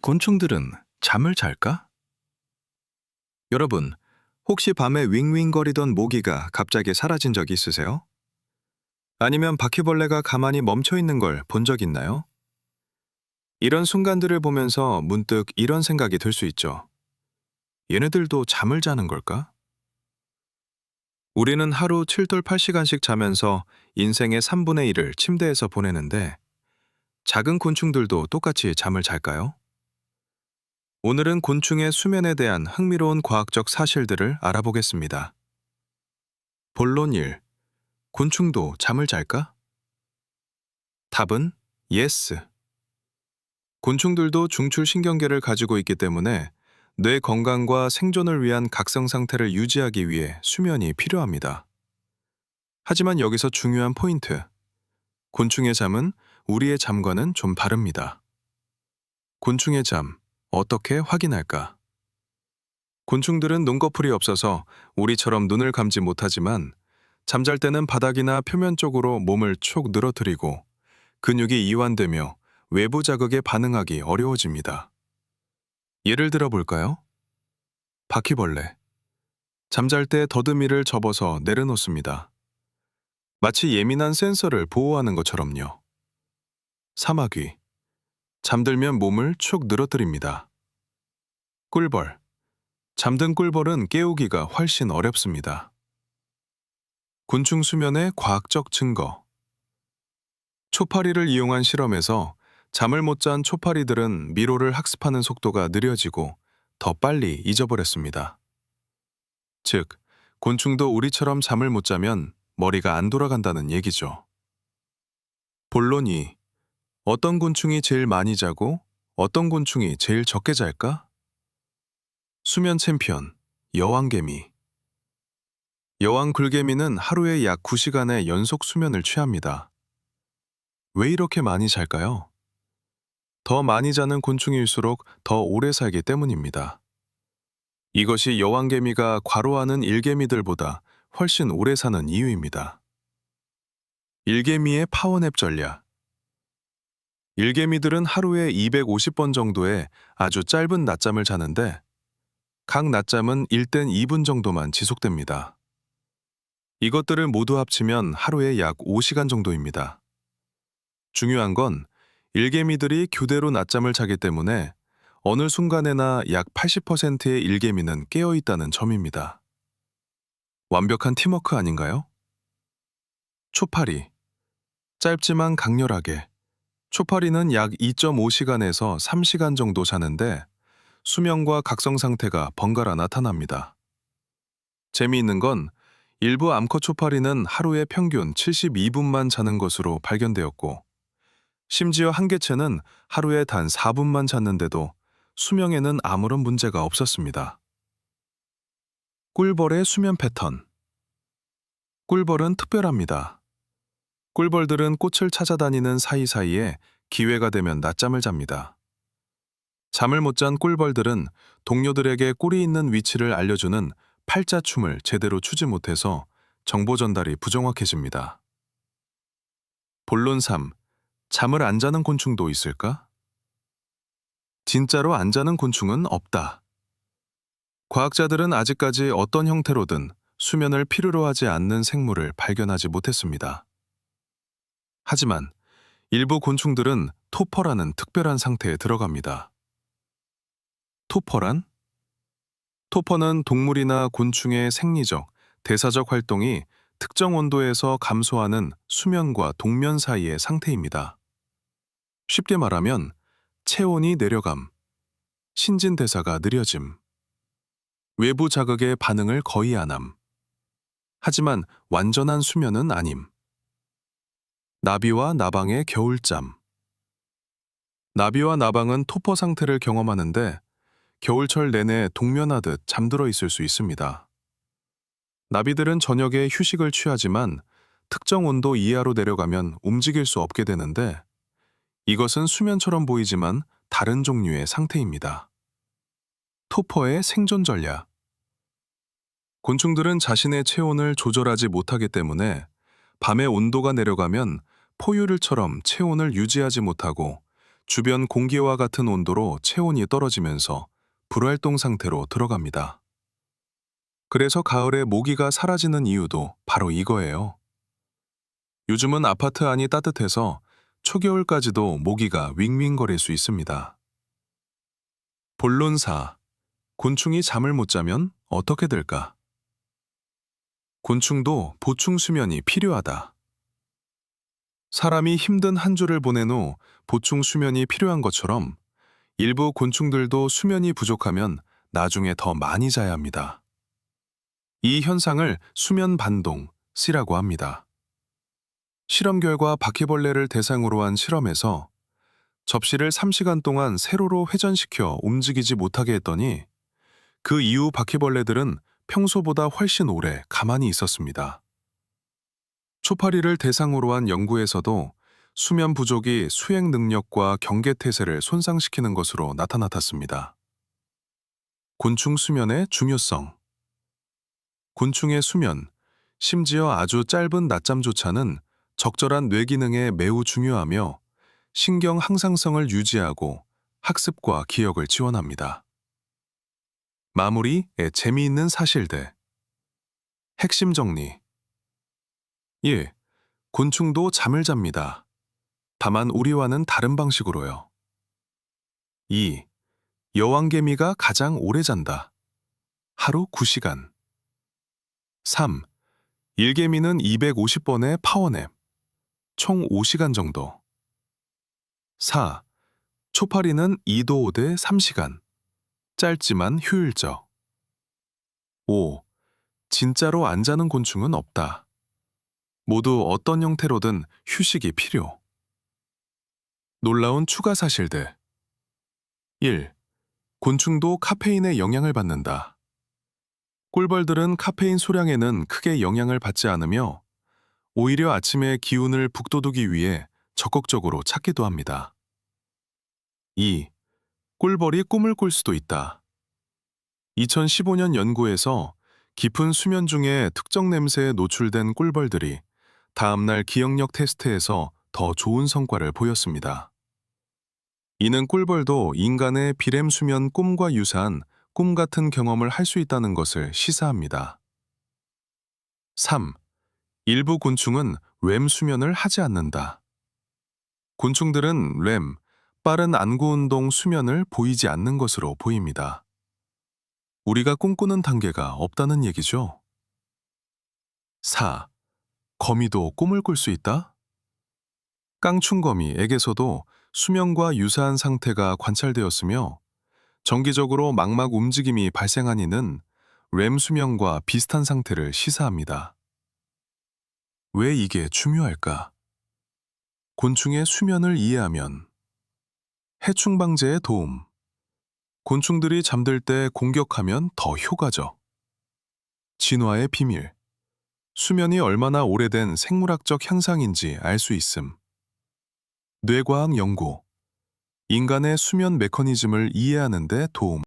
곤충들은 잠을 잘까? 여러분, 혹시 밤에 윙윙거리던 모기가 갑자기 사라진 적 있으세요? 아니면 바퀴벌레가 가만히 멈춰 있는 걸 본 적 있나요? 이런 순간들을 보면서 문득 이런 생각이 들 수 있죠. 얘네들도 잠을 자는 걸까? 우리는 하루 7돌 8시간씩 자면서 인생의 3분의 1을 침대에서 보내는데 작은 곤충들도 똑같이 잠을 잘까요? 오늘은 곤충의 수면에 대한 흥미로운 과학적 사실들을 알아보겠습니다. 본론 1. 곤충도 잠을 잘까? 답은 yes. 곤충들도 중추신경계를 가지고 있기 때문에 뇌 건강과 생존을 위한 각성 상태를 유지하기 위해 수면이 필요합니다. 하지만 여기서 중요한 포인트. 곤충의 잠은 우리의 잠과는 좀 다릅니다. 곤충의 잠, 어떻게 확인할까? 곤충들은 눈꺼풀이 없어서 우리처럼 눈을 감지 못하지만 잠잘 때는 바닥이나 표면 쪽으로 몸을 촉 늘어뜨리고 근육이 이완되며 외부 자극에 반응하기 어려워집니다. 예를 들어 볼까요? 바퀴벌레. 잠잘 때 더듬이를 접어서 내려놓습니다. 마치 예민한 센서를 보호하는 것처럼요. 사마귀. 잠들면 몸을 축 늘어뜨립니다. 꿀벌. 잠든 꿀벌은 깨우기가 훨씬 어렵습니다. 곤충 수면의 과학적 증거. 초파리를 이용한 실험에서 잠을 못 잔 초파리들은 미로를 학습하는 속도가 느려지고 더 빨리 잊어버렸습니다. 즉, 곤충도 우리처럼 잠을 못 자면 머리가 안 돌아간다는 얘기죠. 본론 2. 어떤 곤충이 제일 많이 자고 어떤 곤충이 제일 적게 잘까? 수면 챔피언, 여왕개미. 여왕 굴개미는 하루에 약 9시간의 연속 수면을 취합니다. 왜 이렇게 많이 잘까요? 더 많이 자는 곤충일수록 더 오래 살기 때문입니다. 이것이 여왕개미가 과로하는 일개미들보다 훨씬 오래 사는 이유입니다. 일개미의 파워냅 전략. 일개미들은 하루에 250번 정도의 아주 짧은 낮잠을 자는데 각 낮잠은 1된 2분 정도만 지속됩니다. 이것들을 모두 합치면 하루에 약 5시간 정도입니다. 중요한 건 일개미들이 교대로 낮잠을 자기 때문에 어느 순간에나 약 80%의 일개미는 깨어 있다는 점입니다. 완벽한 팀워크 아닌가요? 초파리. 짧지만 강렬하게. 초파리는 약 2.5시간에서 3시간 정도 자는데 수면과 각성 상태가 번갈아 나타납니다. 재미있는 건 일부 암컷 초파리는 하루에 평균 72분만 자는 것으로 발견되었고, 심지어 한 개체는 하루에 단 4분만 잤는데도 수명에는 아무런 문제가 없었습니다. 꿀벌의 수면 패턴. 꿀벌은 특별합니다. 꿀벌들은 꽃을 찾아다니는 사이사이에 기회가 되면 낮잠을 잡니다. 잠을 못 잔 꿀벌들은 동료들에게 꿀이 있는 위치를 알려주는 팔자춤을 제대로 추지 못해서 정보 전달이 부정확해집니다. 본론 3. 잠을 안 자는 곤충도 있을까? 진짜로 안 자는 곤충은 없다. 과학자들은 아직까지 어떤 형태로든 수면을 필요로 하지 않는 생물을 발견하지 못했습니다. 하지만 일부 곤충들은 토퍼라는 특별한 상태에 들어갑니다. 토퍼란? 토퍼는 동물이나 곤충의 생리적, 대사적 활동이 특정 온도에서 감소하는 수면과 동면 사이의 상태입니다. 쉽게 말하면 체온이 내려감, 신진대사가 느려짐, 외부 자극에 반응을 거의 안 함. 하지만 완전한 수면은 아님. 나비와 나방의 겨울잠. 나비와 나방은 토퍼 상태를 경험하는데 겨울철 내내 동면하듯 잠들어 있을 수 있습니다. 나비들은 저녁에 휴식을 취하지만 특정 온도 이하로 내려가면 움직일 수 없게 되는데 이것은 수면처럼 보이지만 다른 종류의 상태입니다. 토퍼의 생존 전략. 곤충들은 자신의 체온을 조절하지 못하기 때문에 밤의 온도가 내려가면 포유류처럼 체온을 유지하지 못하고 주변 공기와 같은 온도로 체온이 떨어지면서 불활동 상태로 들어갑니다. 그래서 가을에 모기가 사라지는 이유도 바로 이거예요. 요즘은 아파트 안이 따뜻해서 초겨울까지도 모기가 윙윙거릴 수 있습니다. 본론 4. 곤충이 잠을 못 자면 어떻게 될까? 곤충도 보충 수면이 필요하다. 사람이 힘든 한 주를 보낸 후 보충 수면이 필요한 것처럼 일부 곤충들도 수면이 부족하면 나중에 더 많이 자야 합니다. 이 현상을 수면 반동, C라고 합니다. 실험 결과 바퀴벌레를 대상으로 한 실험에서 접시를 3시간 동안 세로로 회전시켜 움직이지 못하게 했더니 그 이후 바퀴벌레들은 평소보다 훨씬 오래 가만히 있었습니다. 초파리를 대상으로 한 연구에서도 수면 부족이 수행 능력과 경계태세를 손상시키는 것으로 나타났습니다. 곤충 수면의 중요성. 곤충의 수면, 심지어 아주 짧은 낮잠조차는 적절한 뇌 기능에 매우 중요하며 신경 항상성을 유지하고 학습과 기억을 지원합니다. 마무리의 재미있는 사실들. 핵심 정리. 1. 곤충도 잠을 잡니다. 다만 우리와는 다른 방식으로요. 2. 여왕개미가 가장 오래 잔다. 하루 9시간. 3. 일개미는 250번의 파워냅. 총 5시간 정도. 4. 초파리는 2도 5대 3시간. 짧지만 효율적. 5. 진짜로 안 자는 곤충은 없다. 모두 어떤 형태로든 휴식이 필요. 놀라운 추가 사실들. 1. 곤충도 카페인의 영향을 받는다. 꿀벌들은 카페인 소량에는 크게 영향을 받지 않으며 오히려 아침에 기운을 북돋우기 위해 적극적으로 찾기도 합니다. 2. 꿀벌이 꿈을 꿀 수도 있다. 2015년 연구에서 깊은 수면 중에 특정 냄새에 노출된 꿀벌들이 다음날 기억력 테스트에서 더 좋은 성과를 보였습니다. 이는 꿀벌도 인간의 비렘 수면 꿈과 유사한 꿈 같은 경험을 할 수 있다는 것을 시사합니다. 3. 일부 곤충은 렘 수면을 하지 않는다. 곤충들은 렘, 빠른 안구 운동 수면을 보이지 않는 것으로 보입니다. 우리가 꿈꾸는 단계가 없다는 얘기죠. 4. 거미도 꿈을 꿀 수 있다? 깡충거미에게서도 수면과 유사한 상태가 관찰되었으며 정기적으로 망막 움직임이 발생한 이는 렘 수면과 비슷한 상태를 시사합니다. 왜 이게 중요할까? 곤충의 수면을 이해하면 해충 방제에 도움. 곤충들이 잠들 때 공격하면 더 효과적. 진화의 비밀. 수면이 얼마나 오래된 생물학적 향상인지 알 수 있음. 뇌과학 연구. 인간의 수면 메커니즘을 이해하는 데 도움.